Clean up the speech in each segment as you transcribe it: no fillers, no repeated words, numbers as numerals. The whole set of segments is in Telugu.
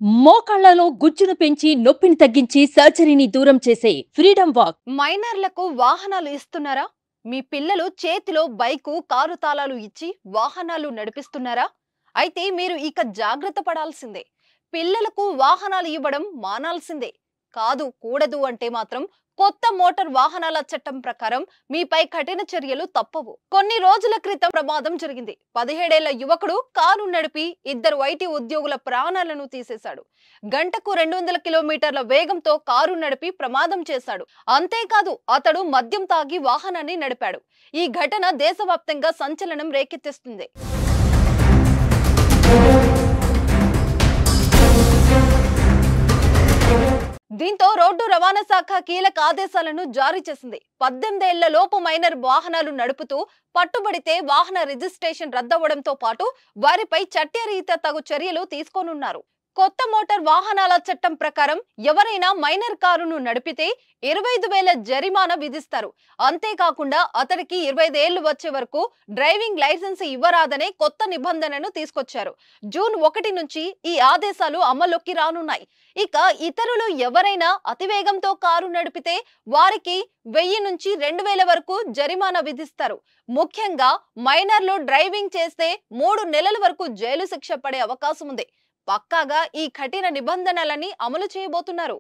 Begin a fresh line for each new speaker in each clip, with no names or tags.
మోకాళ్లలో గుజ్జును పెంచి నొప్పిని తగ్గించి సర్జరీని దూరం చేసే ఫ్రీడమ్ వాక్.
మైనర్లకు వాహనాలు ఇస్తున్నారా? మీ పిల్లలు చేతిలో బైకు కారు తాళాలు ఇచ్చి వాహనాలు నడిపిస్తున్నారా? అయితే మీరు ఇక జాగ్రత్త పడాల్సిందే. పిల్లలకు వాహనాలు ఇవ్వడం మానాల్సిందే. కాదు కూడదు అంటే మాత్రం కొత్త మోటార్ వాహనాల చట్టం ప్రకారం మీపై కఠిన చర్యలు తప్పవు. కొన్ని రోజుల క్రితం ప్రమాదం జరిగింది. 17 ఏళ్ల యువకుడు కారు నడిపి 2 ఐటీ ఉద్యోగుల ప్రాణాలను తీసేశాడు. గంటకు 200 కిలోమీటర్ల వేగంతో కారు నడిపి ప్రమాదం చేశాడు. అంతేకాదు అతడు మద్యం తాగి వాహనాన్ని నడిపాడు. ఈ ఘటన దేశవ్యాప్తంగా సంచలనం రేకెత్తిస్తుంది. దీంతో రోడ్డు రవాణా శాఖ కీలక ఆదేశాలను జారీ చేసింది. 18 ఏళ్ల లోపు మైనర్ వాహనాలు నడుపుతూ పట్టుబడితే వాహన రిజిస్ట్రేషన్ రద్దవడంతో పాటు వారిపై చట్టరీత్యా తగు చర్యలు తీసుకోనున్నారు. కొత్త మోటార్ వాహనాల చట్టం ప్రకారం ఎవరైనా మైనర్ కారును నడిపితే 25,000 జరిమానా విధిస్తారు. అంతేకాకుండా అతడికి 25 ఏళ్లు వచ్చే వరకు డ్రైవింగ్ లైసెన్స్ ఇవ్వరాదనే కొత్త నిబంధనను తీసుకొచ్చారు. జూన్ 1 నుంచి ఈ ఆదేశాలు అమల్లోకి రానున్నాయి. ఇక ఇతరులు ఎవరైనా అతివేగంతో కారు నడిపితే వారికి 1000 నుంచి 2000 వరకు జరిమానా విధిస్తారు. ముఖ్యంగా మైనర్లు డ్రైవింగ్ చేస్తే 3 నెలల వరకు జైలు శిక్ష పడే అవకాశం ఉంది. పక్కాగా ఈ కఠిన నిబంధనలని అమలు చేయబోతున్నారు.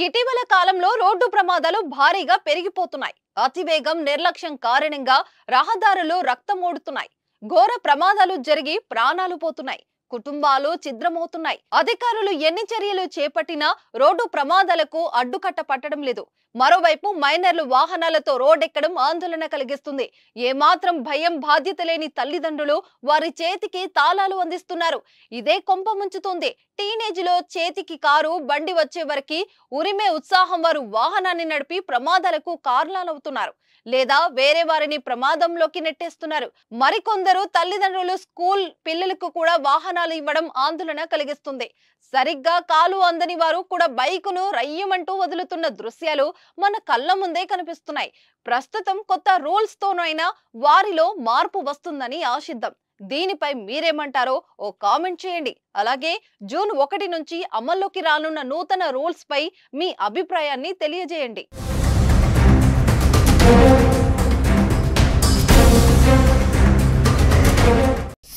ఇటీవల కాలంలో రోడ్డు ప్రమాదాలు భారీగా పెరిగిపోతున్నాయి. అతివేగం, నిర్లక్ష్యం కారణంగా రహదారులు రక్తమోడుతున్నాయి. ఘోర ప్రమాదాలు జరిగి ప్రాణాలు పోతున్నాయి. కుటుంబాలు ఛిద్రమవుతున్నాయి. అధికారులు ఎన్ని చర్యలు చేపట్టినా రోడ్డు ప్రమాదాలకు అడ్డుకట్ట పట్టడం లేదు. మరోవైపు మైనర్లు వాహనాలతో రోడ్డెక్కడం ఆందోళన కలిగిస్తుంది. ఏమాత్రం భయం, బాధ్యత లేని తల్లిదండ్రులు వారి చేతికి తాళాలు అందిస్తున్నారు. ఇదే కొంప ముంచుతోంది. టీనేజ్ లో చేతికి కారు, బండి వచ్చే వరకు ఉరిమే ఉత్సాహం వారు వాహనాన్ని నడిపి ప్రమాదాలకు కారణాలవుతున్నారు. లేదా వేరే వారిని ప్రమాదంలోకి నెట్టేస్తున్నారు. మరికొందరు తల్లిదండ్రులు స్కూల్ పిల్లలకు కూడా వాహనాలు ఇవ్వడం ఆందోళన కలిగిస్తుంది. సరిగ్గా కాలు అందని వారు కూడా బైకును రయ్యమంటూ వదులుతున్న దృశ్యాలు మన కళ్ళ ముందే కనిపిస్తున్నాయి. ప్రస్తుతం కొత్త రూల్స్ తోనైనా వారిలో మార్పు వస్తుందని ఆశిద్దాం. దీనిపై మీరేమంటారో ఓ కామెంట్ చేయండి. అలాగే జూన్ 1 నుంచి అమల్లోకి రానున్న నూతన రూల్స్ పై మీ అభిప్రాయాన్ని తెలియజేయండి.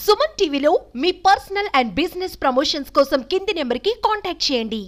సుమన్ టీవీలో మీ పర్సనల్ అండ్ బిజినెస్ ప్రమోషన్స్ కోసం కింది నెంబర్కి కాంటాక్ట్ చేయండి.